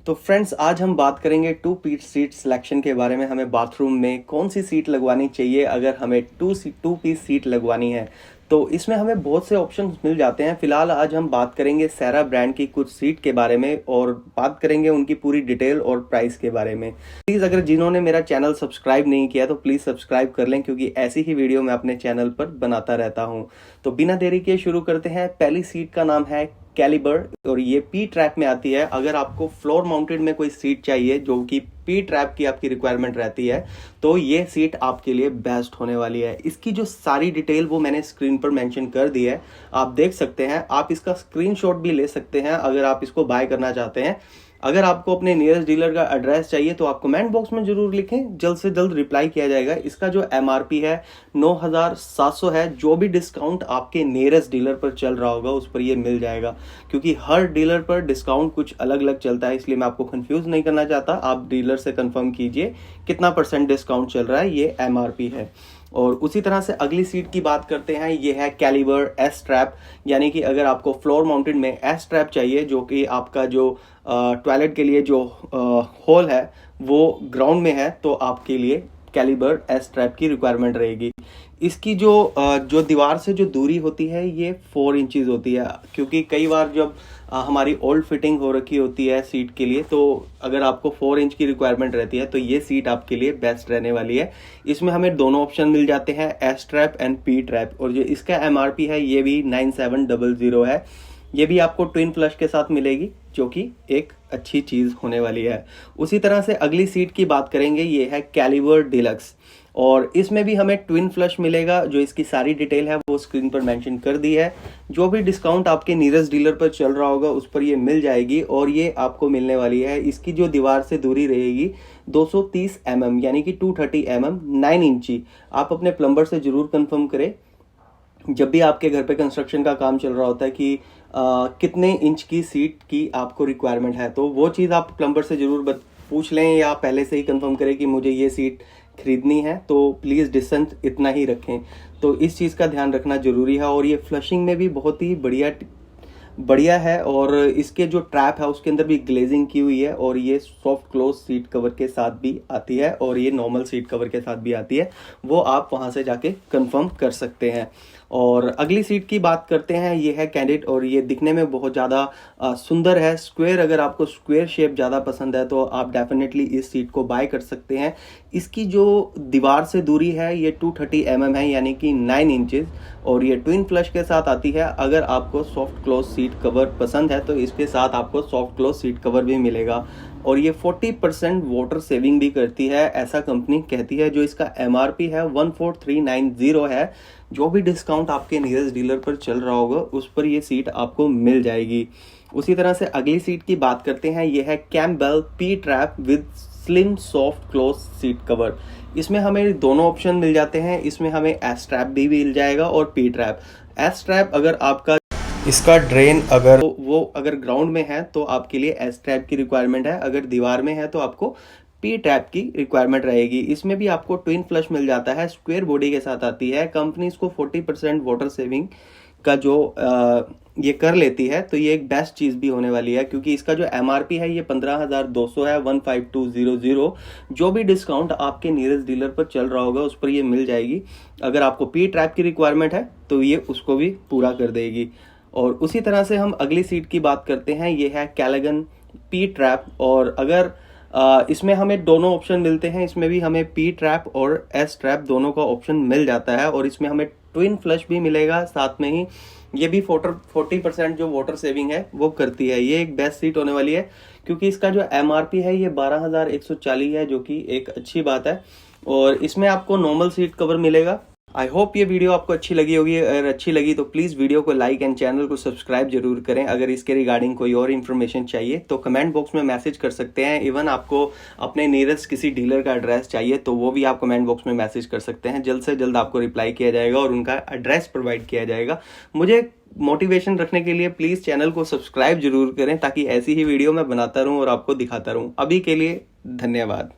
तो फ्रेंड्स, आज हम बात करेंगे टू पीस सीट सिलेक्शन के बारे में। हमें बाथरूम में कौन सी सीट लगवानी चाहिए अगर हमें टू पीस सीट लगवानी है। तो इसमें हमें बहुत से ऑप्शंस मिल जाते हैं। फिलहाल आज हम बात करेंगे सेरा ब्रांड की कुछ सीट के बारे में और बात करेंगे उनकी पूरी डिटेल और प्राइस के बारे में। प्लीज़ अगर जिन्होंने मेरा चैनल सब्सक्राइब नहीं किया तो प्लीज़ सब्सक्राइब कर लें, क्योंकि ऐसी ही वीडियो मैं अपने चैनल पर बनाता रहता हूँ। तो बिना देरी के शुरू करते हैं। पहली सीट का नाम है कैलिबर और ये पी ट्रैप में आती है। अगर आपको फ्लोर माउंटेड में कोई सीट चाहिए जो कि पी ट्रैप की आपकी रिक्वायरमेंट रहती है, तो ये सीट आपके लिए बेस्ट होने वाली है। इसकी जो सारी डिटेल वो मैंने स्क्रीन पर मेंशन कर दी है, आप देख सकते हैं। आप इसका स्क्रीनशॉट भी ले सकते हैं अगर आप इसको बाय करना चाहते हैं। अगर आपको अपने नियरेस्ट डीलर का एड्रेस चाहिए तो आप कमेंट बॉक्स में जरूर लिखें, जल्द से जल्द रिप्लाई किया जाएगा। इसका जो एमआरपी है 9700 है। जो भी डिस्काउंट आपके नियरेस्ट डीलर पर चल रहा होगा उस पर ये मिल जाएगा, क्योंकि हर डीलर पर डिस्काउंट कुछ अलग अलग चलता है, इसलिए मैं आपको कंफ्यूज नहीं करना चाहता। आप डीलर से कंफर्म कीजिए कितना % डिस्काउंट चल रहा है, ये एमआरपी है। और उसी तरह से अगली सीट की बात करते हैं। ये है कैलिबर एस ट्रैप, यानी कि अगर आपको फ्लोर माउंटेड में एस ट्रैप चाहिए, जो कि आपका जो टॉयलेट के लिए जो होल है वो ग्राउंड में है, तो आपके लिए कैलिबर एस ट्रैप की रिक्वायरमेंट रहेगी। इसकी जो दीवार से जो दूरी होती है ये 4 इंचेस होती है, क्योंकि कई बार जब हमारी ओल्ड फिटिंग हो रखी होती है सीट के लिए, तो अगर आपको 4 इंच की रिक्वायरमेंट रहती है तो ये सीट आपके लिए बेस्ट रहने वाली है। इसमें हमें दोनों ऑप्शन मिल जाते हैं, S trap and P trap. और जो इसका एमआरपी है ये भी 9700 है। ये भी आपको ट्विन फ्लश के साथ मिलेगी, जो कि एक अच्छी चीज होने वाली है। उसी तरह से अगली सीट की बात करेंगे। ये है कैलिबर डिलक्स और इसमें भी हमें ट्विन फ्लश मिलेगा। जो इसकी सारी डिटेल है वो स्क्रीन पर मेंशन कर दी है। जो भी डिस्काउंट आपके नियरेस्ट डीलर पर चल रहा होगा उस पर ये मिल जाएगी और ये आपको मिलने वाली है। इसकी जो दीवार से दूरी रहेगी 230 mm, यानी कि 230 mm, 9 इंची। आप अपने प्लम्बर से जरूर कंफर्म करें जब भी आपके घर पे कंस्ट्रक्शन का काम चल रहा होता है कि कितने इंच की सीट की आपको रिक्वायरमेंट है, तो वो चीज़ आप प्लम्बर से जरूर पूछ लें या पहले से ही कंफर्म करें कि मुझे ये सीट खरीदनी है, तो प्लीज़ डिस्टेंस इतना ही रखें। तो इस चीज़ का ध्यान रखना जरूरी है। और ये फ्लशिंग में भी बहुत ही बढ़िया है और इसके जो ट्रैप है उसके अंदर भी ग्लेजिंग की हुई है और ये सॉफ्ट क्लोज सीट कवर के साथ भी आती है और ये नॉर्मल सीट कवर के साथ भी आती है, वो आप वहां से जाके कंफर्म कर सकते हैं। और अगली सीट की बात करते हैं। ये है कैंडिड और ये दिखने में बहुत ज़्यादा सुंदर है। स्क्वायर, अगर आपको स्क्वायर शेप ज़्यादा पसंद है तो आप डेफिनेटली इस सीट को बाय कर सकते हैं। इसकी जो दीवार से दूरी है ये 230 mm है, यानी कि 9 इंचेस, और ये ट्विन फ्लश के साथ आती है। अगर आपको सॉफ्ट क्लोज सीट कवर पसंद है तो इसके साथ आपको सॉफ्ट क्लोज सीट कवर भी मिलेगा। और ये 40% वाटर सेविंग भी करती है, ऐसा कंपनी कहती है। जो इसका एमआरपी है 14390 है। जो भी डिस्काउंट आपके नियरेस्ट डीलर पर चल रहा होगा उस पर ये सीट आपको मिल जाएगी। उसी तरह से अगली सीट की बात करते हैं। ये है Campbell P trap with slim soft close seat cover. इसमें हमें दोनों ऑप्शन मिल जाते हैं। इसमें हमें एस ट्रैप भी मिल जाएगा और पी ट्रैप। एस ट्रैप अगर आपका इसका ड्रेन अगर वो अगर ग्राउंड में है तो आपके लिए एस ट्रैप की रिक्वायरमेंट है, अगर दीवार में है तो आपको पी टैप की रिक्वायरमेंट रहेगी। इसमें भी आपको ट्विन फ्लश मिल जाता है, स्क्वायर बॉडी के साथ आती है। कंपनी इसको 40% वाटर सेविंग का जो ये कर लेती है, तो ये एक बेस्ट चीज़ भी होने वाली है, क्योंकि इसका जो एमआरपी है ये 15,200 है, 15200। जो भी डिस्काउंट आपके नियरेस्ट डीलर पर चल रहा होगा उस पर ये मिल जाएगी। अगर आपको पी ट्रैप की रिक्वायरमेंट है तो ये उसको भी पूरा कर देगी। और उसी तरह से हम अगली सीट की बात करते हैं। ये है कैलागन पी ट्रैप और अगर इसमें हमें दोनों ऑप्शन मिलते हैं। इसमें भी हमें पी ट्रैप और एस ट्रैप दोनों का ऑप्शन मिल जाता है और इसमें हमें ट्विन फ्लश भी मिलेगा साथ में ही। ये भी 40% जो वाटर सेविंग है वो करती है। ये एक बेस्ट सीट होने वाली है, क्योंकि इसका जो एमआरपी है ये 12,140 है, जो कि एक अच्छी बात है। और इसमें आपको नॉर्मल सीट कवर मिलेगा। आई होप ये वीडियो आपको अच्छी लगी होगी। अगर अच्छी लगी तो प्लीज़ वीडियो को लाइक एंड चैनल को सब्सक्राइब जरूर करें। अगर इसके रिगार्डिंग कोई और इन्फॉर्मेशन चाहिए तो कमेंट बॉक्स में मैसेज कर सकते हैं। इवन आपको अपने नियरेस्ट किसी डीलर का एड्रेस चाहिए तो वो भी आप कमेंट बॉक्स में मैसेज कर सकते हैं। जल्द से जल्द आपको रिप्लाई किया जाएगा और उनका एड्रेस प्रोवाइड किया जाएगा। मुझे मोटिवेशन रखने के लिए प्लीज़ चैनल को सब्सक्राइब जरूर करें, ताकि ऐसी ही वीडियो मैं बनाता रहूँ और आपको दिखाता रहूँ। अभी के लिए धन्यवाद।